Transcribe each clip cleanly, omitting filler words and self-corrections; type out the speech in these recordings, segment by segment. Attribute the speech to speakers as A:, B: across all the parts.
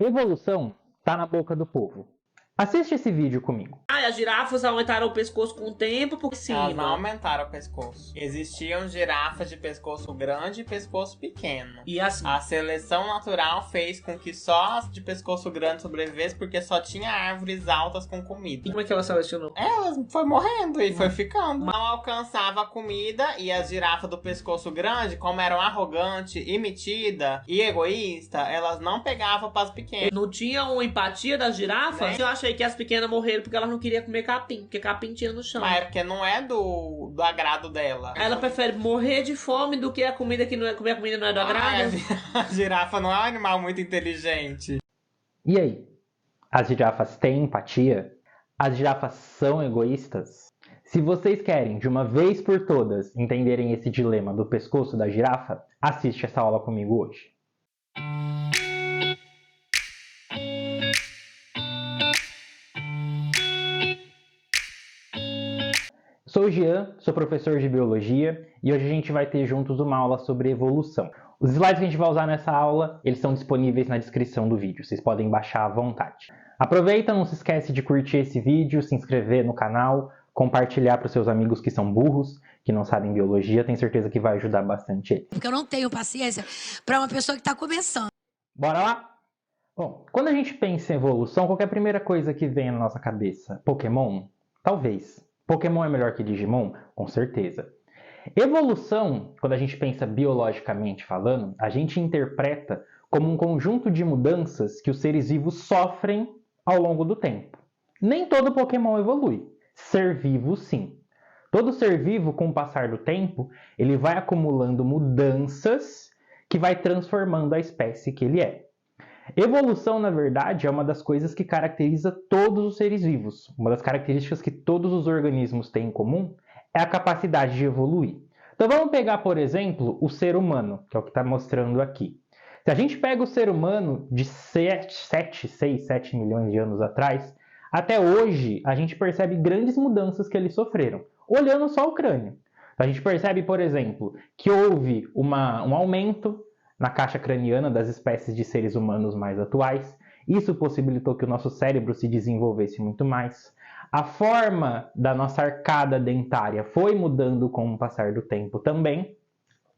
A: Evolução tá na boca do povo. Assiste esse vídeo comigo.
B: As girafas aumentaram o pescoço com o tempo por cima.
C: Elas não aumentaram o pescoço. Existiam girafas de pescoço grande e pescoço pequeno.
B: E as...
C: A seleção natural fez com que só as de pescoço grande sobrevivessem porque só tinha árvores altas com comida.
B: E como é que ela selecionou?
C: Elas foi morrendo e foi ficando. Não alcançava a comida e as girafas do pescoço grande, como eram arrogantes e metida e egoísta, elas não pegavam para as pequenas.
B: Não tinha uma empatia das girafas? Eu achei que as pequenas morreram porque elas não queriam comer capim, porque capim tinha no chão.
C: Mas é porque não é do agrado dela.
B: Ela prefere morrer de fome do que a comida que não é comer a comida não é do agrado?
C: A girafa não é um animal muito inteligente.
A: E aí? As girafas têm empatia? As girafas são egoístas? Se vocês querem, de uma vez por todas, entenderem esse dilema do pescoço da girafa, assiste essa aula comigo hoje. Sou o Jean, sou professor de Biologia e hoje a gente vai ter juntos uma aula sobre evolução. Os slides que a gente vai usar nessa aula, eles estão disponíveis na descrição do vídeo, vocês podem baixar à vontade. Aproveita, não se esquece de curtir esse vídeo, se inscrever no canal, compartilhar para os seus amigos que são burros, que não sabem Biologia, tenho certeza que vai ajudar bastante eles.
D: Porque eu não tenho paciência para uma pessoa que está começando.
A: Bora lá? Bom, quando a gente pensa em evolução, qual é a primeira coisa que vem na nossa cabeça? Pokémon? Talvez. Pokémon é melhor que Digimon? Com certeza. Evolução, quando a gente pensa biologicamente falando, a gente interpreta como um conjunto de mudanças que os seres vivos sofrem ao longo do tempo. Nem todo Pokémon evolui. Ser vivo, sim. Todo ser vivo, com o passar do tempo, ele vai acumulando mudanças que vai transformando a espécie que ele é. Evolução, na verdade, é uma das coisas que caracteriza todos os seres vivos. Uma das características que todos os organismos têm em comum é a capacidade de evoluir. Então vamos pegar, por exemplo, o ser humano, que é o que está mostrando aqui. Se a gente pega o ser humano de 7 milhões de anos atrás, até hoje a gente percebe grandes mudanças que eles sofreram, olhando só o crânio. Então, a gente percebe, por exemplo, que houve um aumento na caixa craniana das espécies de seres humanos mais atuais. Isso possibilitou que o nosso cérebro se desenvolvesse muito mais. A forma da nossa arcada dentária foi mudando com o passar do tempo também,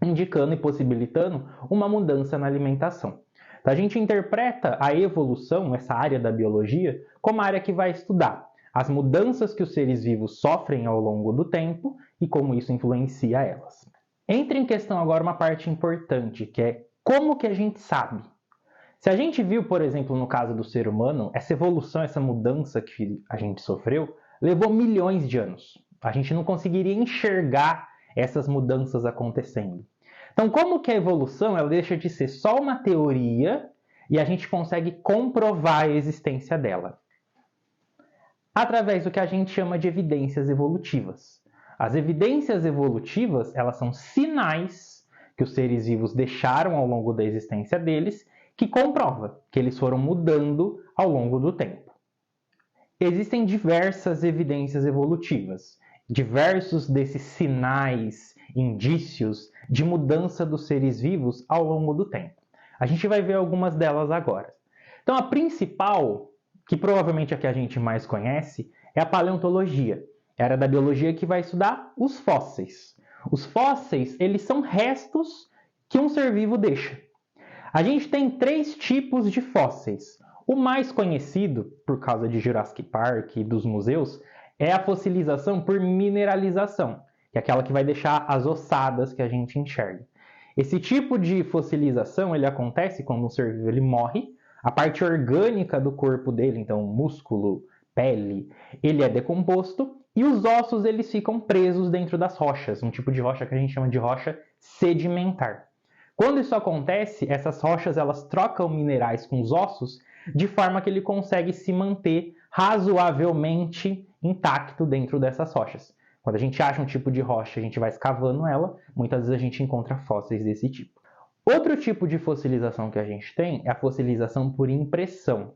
A: indicando e possibilitando uma mudança na alimentação. Então, a gente interpreta a evolução, essa área da biologia, como a área que vai estudar as mudanças que os seres vivos sofrem ao longo do tempo e como isso influencia elas. Entra em questão agora uma parte importante, que é como que a gente sabe? Se a gente viu, por exemplo, no caso do ser humano, essa evolução, essa mudança que a gente sofreu, levou milhões de anos. A gente não conseguiria enxergar essas mudanças acontecendo. Então, como que a evolução ela deixa de ser só uma teoria e a gente consegue comprovar a existência dela? Através do que a gente chama de evidências evolutivas. As evidências evolutivas, elas são sinais que os seres vivos deixaram ao longo da existência deles, que comprova que eles foram mudando ao longo do tempo. Existem diversas evidências evolutivas, diversos desses sinais, indícios de mudança dos seres vivos ao longo do tempo. A gente vai ver algumas delas agora. Então, a principal, que provavelmente é a que a gente mais conhece, é a paleontologia. É a área da biologia que vai estudar os fósseis. Os fósseis, eles são restos que um ser vivo deixa. A gente tem 3 tipos de fósseis. O mais conhecido, por causa de Jurassic Park e dos museus, é a fossilização por mineralização, que é aquela que vai deixar as ossadas que a gente enxerga. Esse tipo de fossilização ele acontece quando um ser vivo ele morre, a parte orgânica do corpo dele, então músculo, pele, ele é decomposto, e os ossos eles ficam presos dentro das rochas, um tipo de rocha que a gente chama de rocha sedimentar. Quando isso acontece, essas rochas elas trocam minerais com os ossos de forma que ele consegue se manter razoavelmente intacto dentro dessas rochas. Quando a gente acha um tipo de rocha, a gente vai escavando ela, muitas vezes a gente encontra fósseis desse tipo. Outro tipo de fossilização que a gente tem é a fossilização por impressão.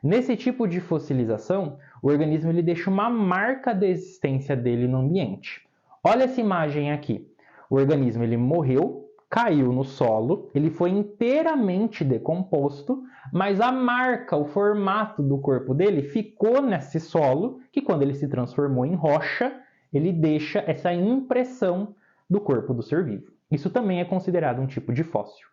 A: Nesse tipo de fossilização, o organismo ele deixa uma marca da existência dele no ambiente. Olha essa imagem aqui. O organismo ele morreu, caiu no solo, ele foi inteiramente decomposto, mas a marca, o formato do corpo dele ficou nesse solo, que quando ele se transformou em rocha, ele deixa essa impressão do corpo do ser vivo. Isso também é considerado um tipo de fóssil.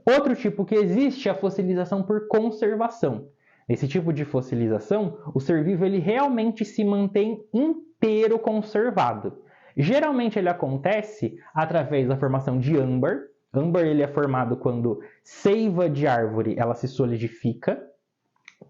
A: Outro tipo que existe é a fossilização por conservação. Nesse tipo de fossilização, o ser vivo ele realmente se mantém inteiro conservado. Geralmente ele acontece através da formação de âmbar. Âmbar ele é formado quando seiva de árvore ela se solidifica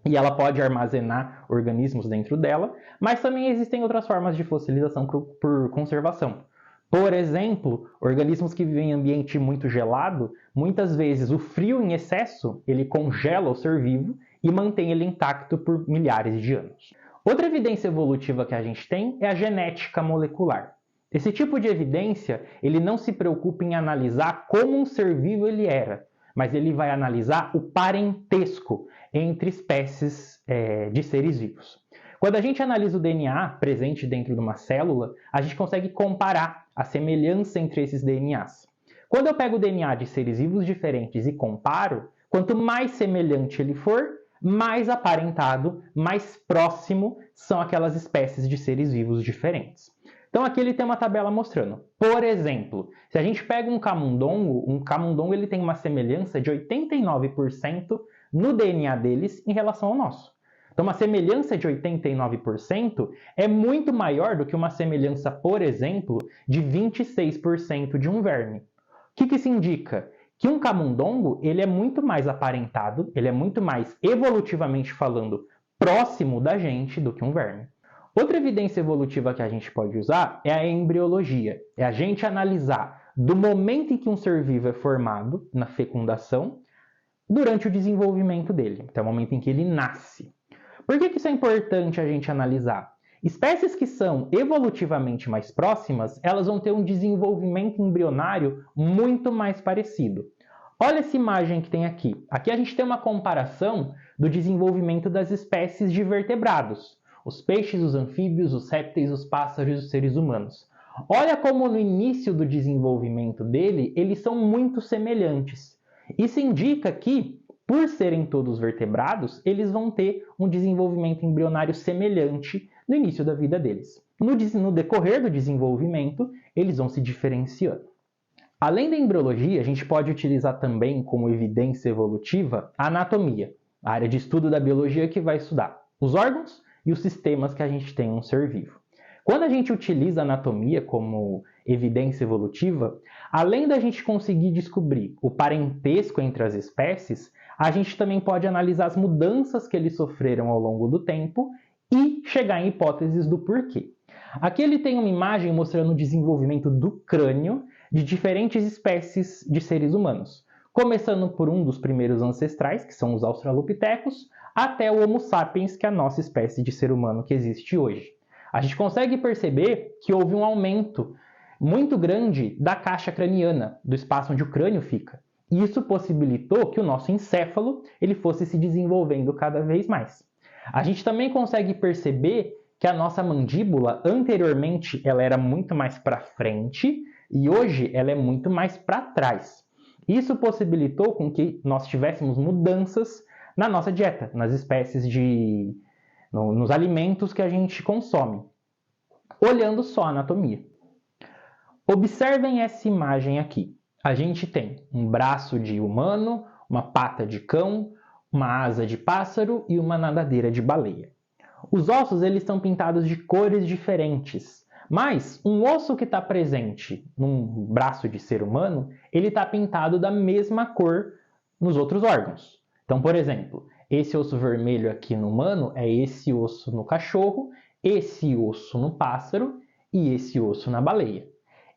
A: e ela pode armazenar organismos dentro dela, mas também existem outras formas de fossilização por conservação. Por exemplo, organismos que vivem em ambiente muito gelado, muitas vezes o frio em excesso ele congela o ser vivo e mantém ele intacto por milhares de anos. Outra evidência evolutiva que a gente tem é a genética molecular. Esse tipo de evidência ele não se preocupa em analisar como um ser vivo ele era, mas ele vai analisar o parentesco entre espécies de seres vivos. Quando a gente analisa o DNA presente dentro de uma célula, a gente consegue comparar a semelhança entre esses DNAs. Quando eu pego o DNA de seres vivos diferentes e comparo, quanto mais semelhante ele for, mais aparentado, mais próximo são aquelas espécies de seres vivos diferentes. Então aqui ele tem uma tabela mostrando. Por exemplo, se a gente pega um camundongo ele tem uma semelhança de 89% no DNA deles em relação ao nosso. Então uma semelhança de 89% é muito maior do que uma semelhança, por exemplo, de 26% de um verme. O que isso indica? Que um camundongo ele é muito mais aparentado, ele é muito mais evolutivamente falando próximo da gente do que um verme. Outra evidência evolutiva que a gente pode usar é a embriologia. É a gente analisar do momento em que um ser vivo é formado, na fecundação, durante o desenvolvimento dele. Então, é o momento em que ele nasce. Por que isso é importante a gente analisar? Espécies que são evolutivamente mais próximas, elas vão ter um desenvolvimento embrionário muito mais parecido. Olha essa imagem que tem aqui. Aqui a gente tem uma comparação do desenvolvimento das espécies de vertebrados. Os peixes, os anfíbios, os répteis, os pássaros e os seres humanos. Olha como no início do desenvolvimento dele, eles são muito semelhantes. Isso indica que, por serem todos vertebrados, eles vão ter um desenvolvimento embrionário semelhante no início da vida deles. No decorrer do desenvolvimento, eles vão se diferenciando. Além da embriologia, a gente pode utilizar também como evidência evolutiva a anatomia, a área de estudo da biologia que vai estudar os órgãos e os sistemas que a gente tem em um ser vivo. Quando a gente utiliza a anatomia como evidência evolutiva, além da gente conseguir descobrir o parentesco entre as espécies, a gente também pode analisar as mudanças que eles sofreram ao longo do tempo e chegar em hipóteses do porquê. Aqui ele tem uma imagem mostrando o desenvolvimento do crânio de diferentes espécies de seres humanos, começando por um dos primeiros ancestrais, que são os australopitecos, até o Homo sapiens, que é a nossa espécie de ser humano que existe hoje. A gente consegue perceber que houve um aumento muito grande da caixa craniana, do espaço onde o crânio fica. E isso possibilitou que o nosso encéfalo ele fosse se desenvolvendo cada vez mais. A gente também consegue perceber que a nossa mandíbula, anteriormente, ela era muito mais para frente e hoje ela é muito mais para trás. Isso possibilitou com que nós tivéssemos mudanças na nossa dieta, nas espécies nos alimentos que a gente consome, olhando só a anatomia. Observem essa imagem aqui. A gente tem um braço de humano, uma pata de cão, uma asa de pássaro e uma nadadeira de baleia. Os ossos eles estão pintados de cores diferentes, mas um osso que está presente num braço de ser humano, ele está pintado da mesma cor nos outros órgãos. Então, por exemplo, esse osso vermelho aqui no humano é esse osso no cachorro, esse osso no pássaro e esse osso na baleia.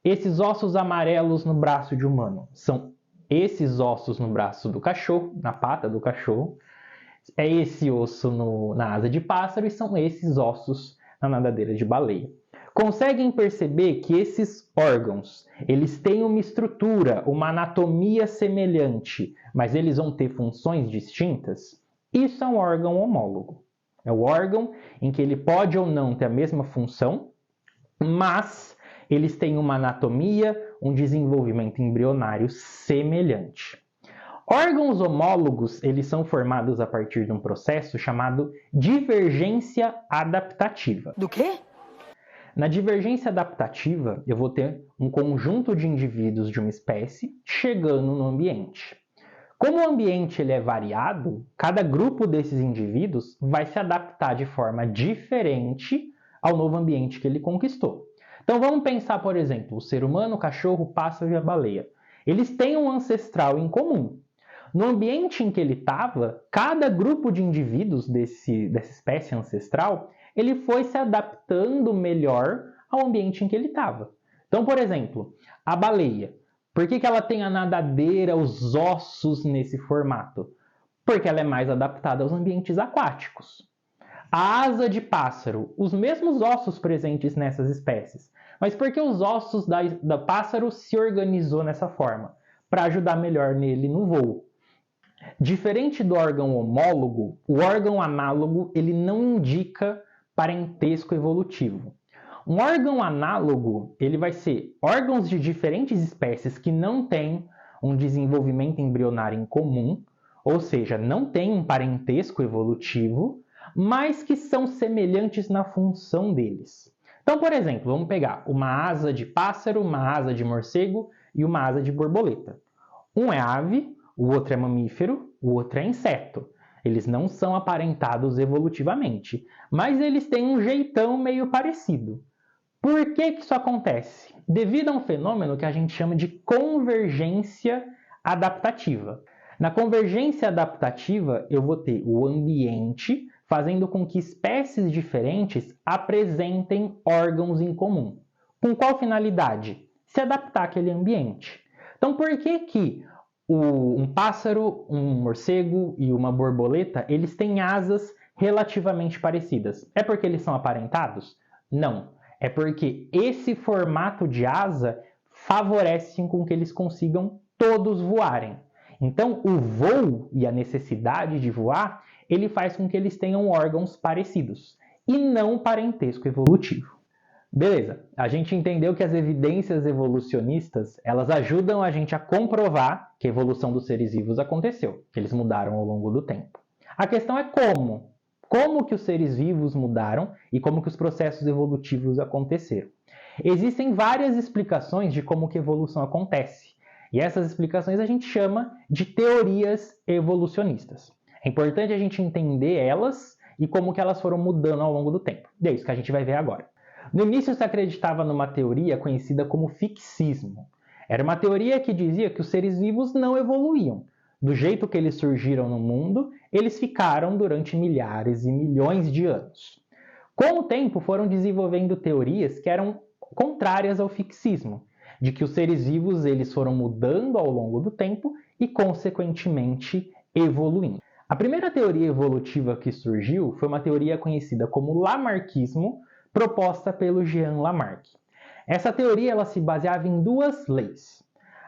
A: Esses ossos amarelos no braço de humano são esses ossos no braço do cachorro, na pata do cachorro. É esse osso na asa de pássaro e são esses ossos na nadadeira de baleia. Conseguem perceber que esses órgãos, eles têm uma estrutura, uma anatomia semelhante, mas eles vão ter funções distintas? Isso é um órgão homólogo. É o órgão em que ele pode ou não ter a mesma função, mas eles têm uma anatomia, um desenvolvimento embrionário semelhante. Órgãos homólogos, eles são formados a partir de um processo chamado divergência adaptativa.
D: Do quê?
A: Na divergência adaptativa, eu vou ter um conjunto de indivíduos de uma espécie chegando no ambiente. Como o ambiente ele é variado, cada grupo desses indivíduos vai se adaptar de forma diferente ao novo ambiente que ele conquistou. Então vamos pensar, por exemplo, o ser humano, o cachorro, o pássaro e a baleia. Eles têm um ancestral em comum. No ambiente em que ele estava, cada grupo de indivíduos dessa espécie ancestral, ele foi se adaptando melhor ao ambiente em que ele estava. Então, por exemplo, a baleia. Por que ela tem a nadadeira, os ossos nesse formato? Porque ela é mais adaptada aos ambientes aquáticos. A asa de pássaro, os mesmos ossos presentes nessas espécies. Mas por que os ossos da pássaro se organizou nessa forma? Para ajudar melhor nele no voo. Diferente do órgão homólogo, o órgão análogo ele não indica parentesco evolutivo. Um órgão análogo ele vai ser órgãos de diferentes espécies que não têm um desenvolvimento embrionário em comum, ou seja, não têm um parentesco evolutivo, mas que são semelhantes na função deles. Então, por exemplo, vamos pegar uma asa de pássaro, uma asa de morcego e uma asa de borboleta. Um é ave, o outro é mamífero, o outro é inseto. Eles não são aparentados evolutivamente, mas eles têm um jeitão meio parecido. Por que isso acontece? Devido a um fenômeno que a gente chama de convergência adaptativa. Na convergência adaptativa, eu vou ter o ambiente fazendo com que espécies diferentes apresentem órgãos em comum. Com qual finalidade? Se adaptar àquele ambiente. Então, por que um pássaro, um morcego e uma borboleta, eles têm asas relativamente parecidas? É porque eles são aparentados? Não. É porque esse formato de asa favorece com que eles consigam todos voarem. Então, o voo e a necessidade de voar, ele faz com que eles tenham órgãos parecidos e não parentesco evolutivo. Beleza, a gente entendeu que as evidências evolucionistas, elas ajudam a gente a comprovar que a evolução dos seres vivos aconteceu, que eles mudaram ao longo do tempo. A questão é como. Como que os seres vivos mudaram e como que os processos evolutivos aconteceram. Existem várias explicações de como que a evolução acontece. E essas explicações a gente chama de teorias evolucionistas. É importante a gente entender elas e como que elas foram mudando ao longo do tempo. E é isso que a gente vai ver agora. No início se acreditava numa teoria conhecida como fixismo. Era uma teoria que dizia que os seres vivos não evoluíam. Do jeito que eles surgiram no mundo, eles ficaram durante milhares e milhões de anos. Com o tempo foram desenvolvendo teorias que eram contrárias ao fixismo, de que os seres vivos eles foram mudando ao longo do tempo e, consequentemente, evoluindo. A primeira teoria evolutiva que surgiu foi uma teoria conhecida como Lamarckismo, proposta pelo Jean Lamarck. Essa teoria ela se baseava em duas leis.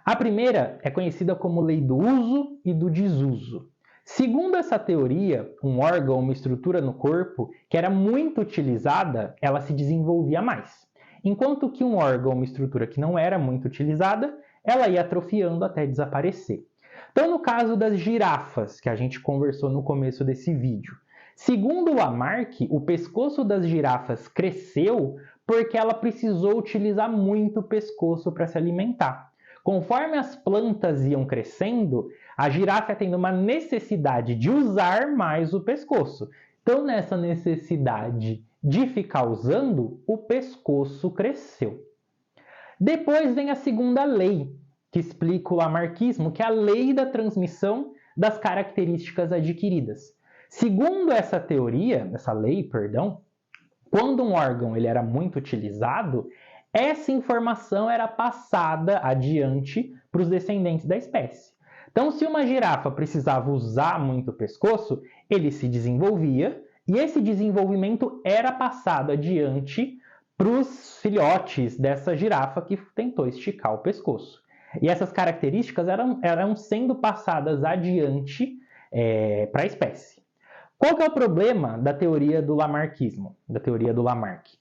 A: A primeira é conhecida como lei do uso e do desuso. Segundo essa teoria, um órgão, uma estrutura no corpo que era muito utilizada, ela se desenvolvia mais. Enquanto que um órgão, uma estrutura que não era muito utilizada, ela ia atrofiando até desaparecer. Então, no caso das girafas, que a gente conversou no começo desse vídeo, segundo Lamarck, o pescoço das girafas cresceu porque ela precisou utilizar muito o pescoço para se alimentar. Conforme as plantas iam crescendo, a girafa ia tendo uma necessidade de usar mais o pescoço. Então, nessa necessidade de ficar usando, o pescoço cresceu. Depois vem a segunda lei, que explica o lamarquismo, que é a lei da transmissão das características adquiridas. Segundo essa teoria, essa lei, quando um órgão ele era muito utilizado, essa informação era passada adiante para os descendentes da espécie. Então, se uma girafa precisava usar muito o pescoço, ele se desenvolvia e esse desenvolvimento era passado adiante para os filhotes dessa girafa que tentou esticar o pescoço. E essas características eram sendo passadas adiante para a espécie. Qual que é o problema da teoria do lamarquismo, da teoria do Lamarck?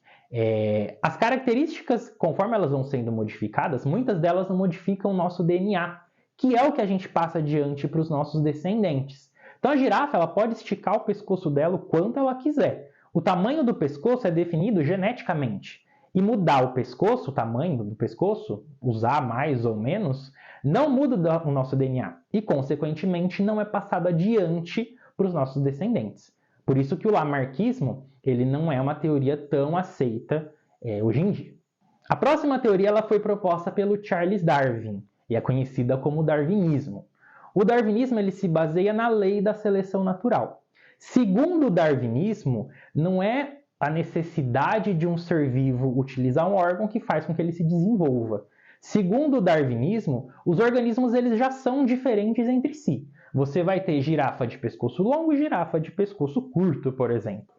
A: As características, conforme elas vão sendo modificadas, muitas delas não modificam o nosso DNA, que é o que a gente passa adiante para os nossos descendentes. Então a girafa ela pode esticar o pescoço dela o quanto ela quiser. O tamanho do pescoço é definido geneticamente. E mudar o pescoço, o tamanho do pescoço, usar mais ou menos, não muda o nosso DNA. E, consequentemente, não é passado adiante para os nossos descendentes. Por isso que o lamarckismo ele não é uma teoria tão aceita hoje em dia. A próxima teoria ela foi proposta pelo Charles Darwin e é conhecida como darwinismo. O darwinismo ele se baseia na lei da seleção natural. Segundo o darwinismo, não é a necessidade de um ser vivo utilizar um órgão que faz com que ele se desenvolva. Segundo o darwinismo, os organismos eles já são diferentes entre si. Você vai ter girafa de pescoço longo e girafa de pescoço curto, por exemplo.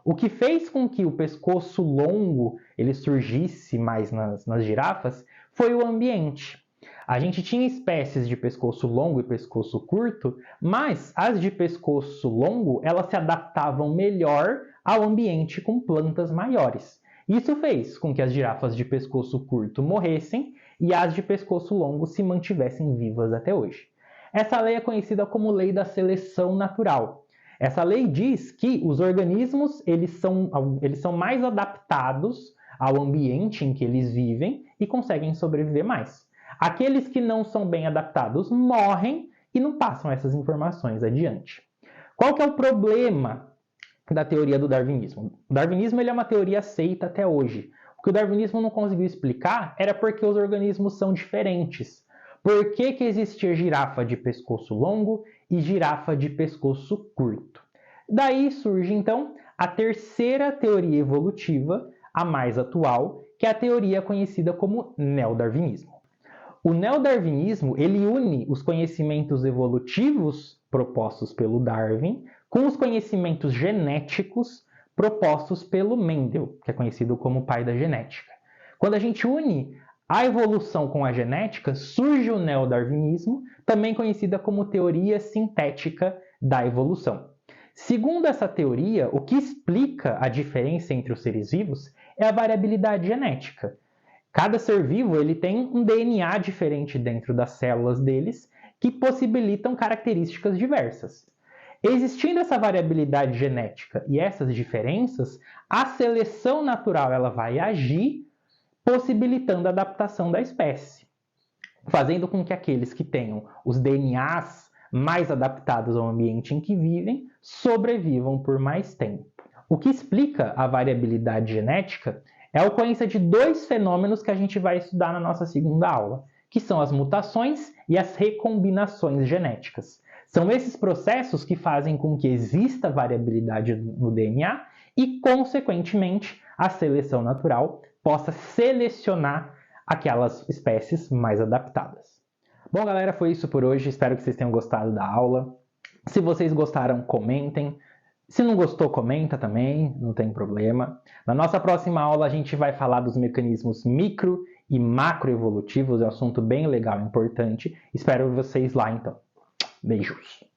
A: O que fez com que o pescoço longo ele surgisse mais nas girafas foi o ambiente. A gente tinha espécies de pescoço longo e pescoço curto, mas as de pescoço longo elas se adaptavam melhor ao ambiente com plantas maiores. Isso fez com que as girafas de pescoço curto morressem e as de pescoço longo se mantivessem vivas até hoje. Essa lei é conhecida como lei da seleção natural. Essa lei diz que os organismos eles são mais adaptados ao ambiente em que eles vivem e conseguem sobreviver mais. Aqueles que não são bem adaptados morrem e não passam essas informações adiante. Qual que é o problema da teoria do darwinismo? O darwinismo ele é uma teoria aceita até hoje. O que o darwinismo não conseguiu explicar era porque os organismos são diferentes. Por que existia girafa de pescoço longo e girafa de pescoço curto? Daí surge, então, a terceira teoria evolutiva, a mais atual, que é a teoria conhecida como neodarwinismo. O neodarwinismo ele une os conhecimentos evolutivos propostos pelo Darwin com os conhecimentos genéticos propostos pelo Mendel, que é conhecido como pai da genética. Quando a gente une a evolução com a genética, surge o neodarwinismo, também conhecida como teoria sintética da evolução. Segundo essa teoria, o que explica a diferença entre os seres vivos é a variabilidade genética. Cada ser vivo ele tem um DNA diferente dentro das células deles que possibilitam características diversas. Existindo essa variabilidade genética e essas diferenças, a seleção natural ela vai agir possibilitando a adaptação da espécie, fazendo com que aqueles que tenham os DNAs mais adaptados ao ambiente em que vivem sobrevivam por mais tempo. O que explica a variabilidade genética é a ocorrência de dois fenômenos que a gente vai estudar na nossa segunda aula, que são as mutações e as recombinações genéticas. São esses processos que fazem com que exista variabilidade no DNA e, consequentemente, a seleção natural possa selecionar aquelas espécies mais adaptadas. Bom, galera, foi isso por hoje. Espero que vocês tenham gostado da aula. Se vocês gostaram, comentem. Se não gostou, comenta também, não tem problema. Na nossa próxima aula, a gente vai falar dos mecanismos micro e macroevolutivos. É um assunto bem legal e importante. Espero vocês lá, então. Beijos!